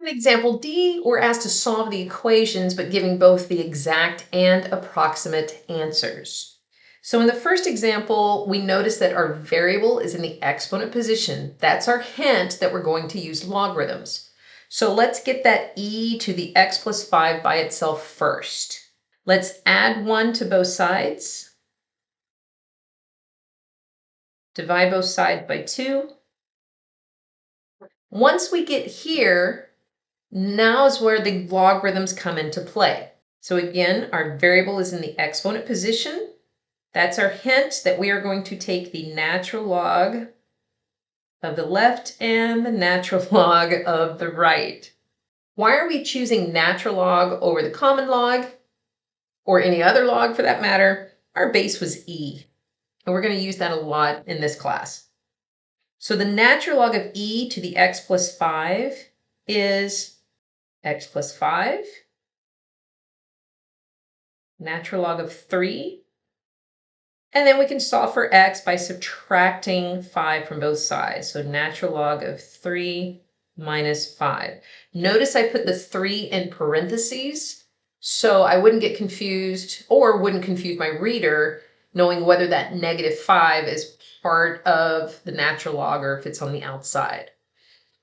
In example D, we're asked to solve the equations, but giving both the exact and approximate answers. So in the first example, we notice that our variable is in the exponent position. That's our hint that we're going to use logarithms. So let's get that e to the x plus 5 by itself first. Let's add 1 to both sides. Divide both sides by 2. Once we get here, now is where the logarithms come into play. So again, our variable is in the exponent position. That's our hint that we are going to take the natural log of the left and the natural log of the right. Why are we choosing natural log over the common log, or any other log for that matter? Our base was e, and we're going to use that a lot in this class. So the natural log of e to the x plus 5 is x plus 5, natural log of 3, and then we can solve for x by subtracting 5 from both sides. So natural log of 3 minus 5. Notice I put the 3 in parentheses so I wouldn't get confused or wouldn't confuse my reader knowing whether that negative 5 is part of the natural log or if it's on the outside.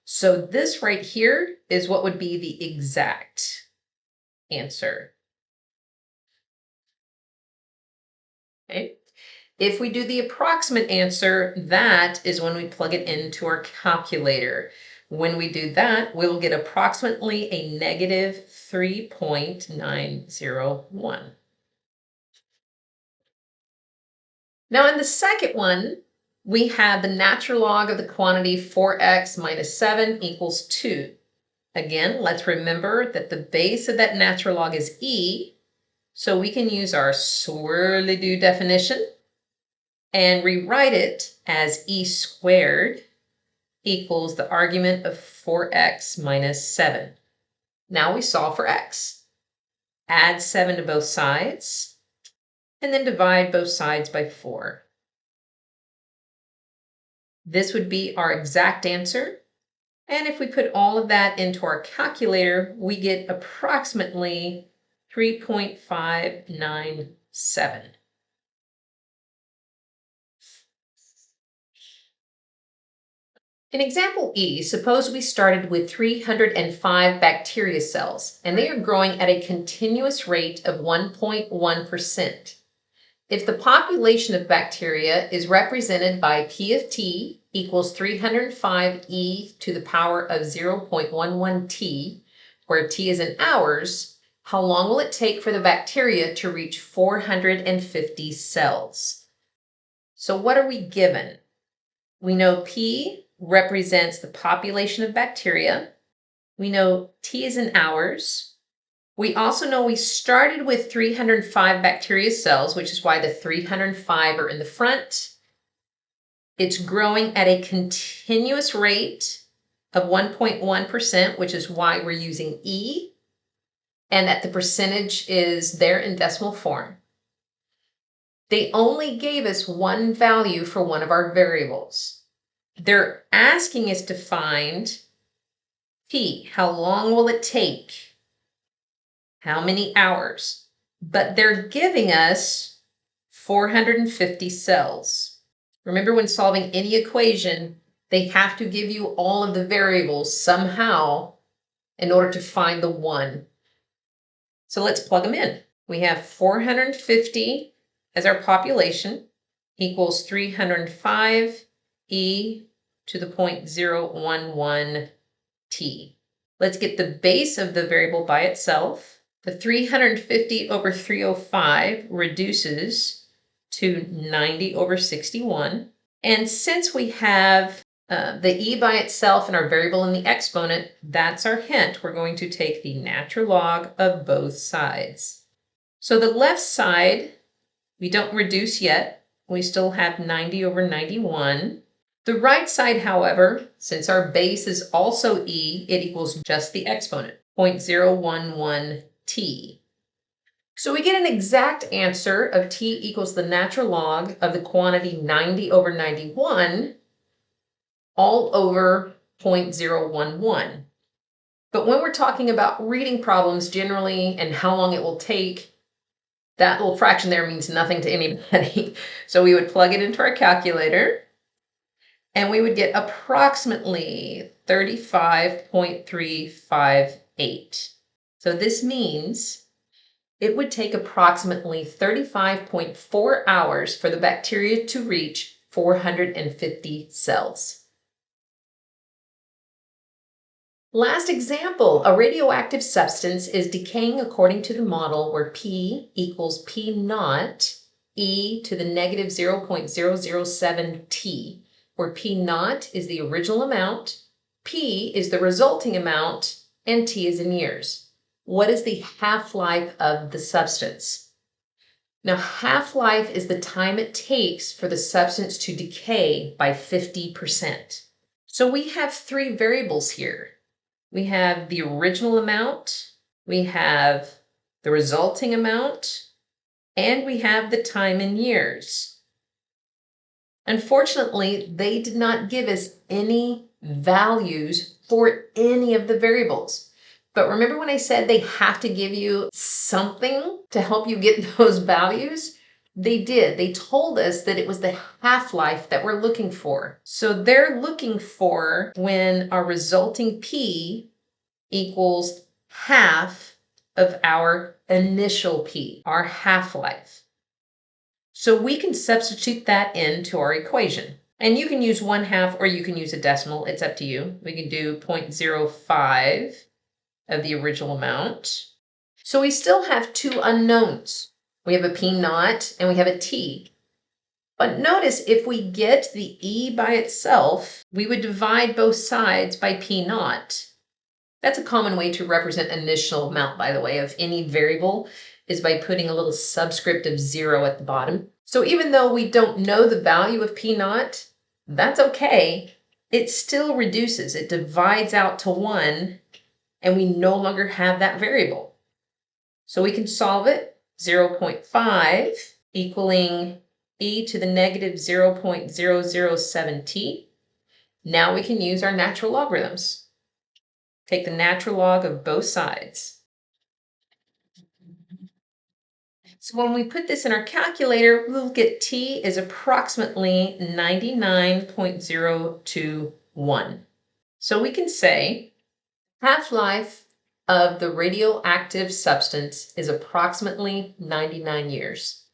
So this right here is what would be the exact answer. Okay. If we do the approximate answer, that is when we plug it into our calculator. When we do that, we'll get approximately a negative 3.901. Now in the second one, we have the natural log of the quantity 4x minus 7 equals 2. Again, let's remember that the base of that natural log is e, so we can use our swirly-do definition and rewrite it as e squared equals the argument of 4x minus 7. Now we solve for x. Add 7 to both sides, and then divide both sides by 4. This would be our exact answer. And if we put all of that into our calculator, we get approximately 3.597. In example E, suppose we started with 305 bacteria cells, and they are growing at a continuous rate of 1.1%. If the population of bacteria is represented by P of t equals 305 e to the power of 0.11 t, where t is in hours, how long will it take for the bacteria to reach 450 cells? So what are we given? We know P represents the population of bacteria. We know T is in hours. We also know we started with 305 bacteria cells, which is why the 305 are in the front. It's growing at a continuous rate of 1.1%, which is why we're using E, and that the percentage is there in decimal form. They only gave us one value for one of our variables. They're asking us to find P. How long will it take? How many hours? But they're giving us 450 cells. Remember, when solving any equation, they have to give you all of the variables somehow in order to find the one. So let's plug them in. We have 450 as our population equals 305 e to the 0.011 t. Let's get the base of the variable by itself. The 350 over 305 reduces to 90 over 61. And since we have the e by itself and our variable in the exponent, that's our hint. We're going to take the natural log of both sides. So the left side, we don't reduce yet. We still have 90 over 91. The right side, however, since our base is also e, it equals just the exponent, 0.011 t. So we get an exact answer of t equals the natural log of the quantity 90 over 91 all over 0.011. But when we're talking about reading problems generally and how long it will take, that little fraction there means nothing to anybody. So we would plug it into our calculator and we would get approximately 35.358. So this means it would take approximately 35.4 hours for the bacteria to reach 450 cells. Last example, a radioactive substance is decaying according to the model where P equals P naught e to the negative 0.007 t, where P naught is the original amount, P is the resulting amount, and T is in years. What is the half-life of the substance? Now, half-life is the time it takes for the substance to decay by 50%. So we have three variables here. We have the original amount, we have the resulting amount, and we have the time in years. Unfortunately, they did not give us any values for any of the variables. But remember when I said they have to give you something to help you get those values? They did. They told us that it was the half-life that we're looking for. So they're looking for when our resulting P equals half of our initial P, our half-life. So we can substitute that into our equation. And you can use 1/2 or you can use a decimal. It's up to you. We can do 0.05 of the original amount. So we still have two unknowns. We have a P naught and we have a T. But notice if we get the E by itself, we would divide both sides by P naught. That's a common way to represent initial amount, by the way, of any variable is by putting a little subscript of 0 at the bottom. So even though we don't know the value of P naught, that's okay. It still reduces. It divides out to 1, and we no longer have that variable. So we can solve it. 0.5 equaling e to the negative 0.007t. Now we can use our natural logarithms. Take the natural log of both sides. So when we put this in our calculator, we'll get t is approximately 99.021. So we can say half-life of the radioactive substance is approximately 99 years.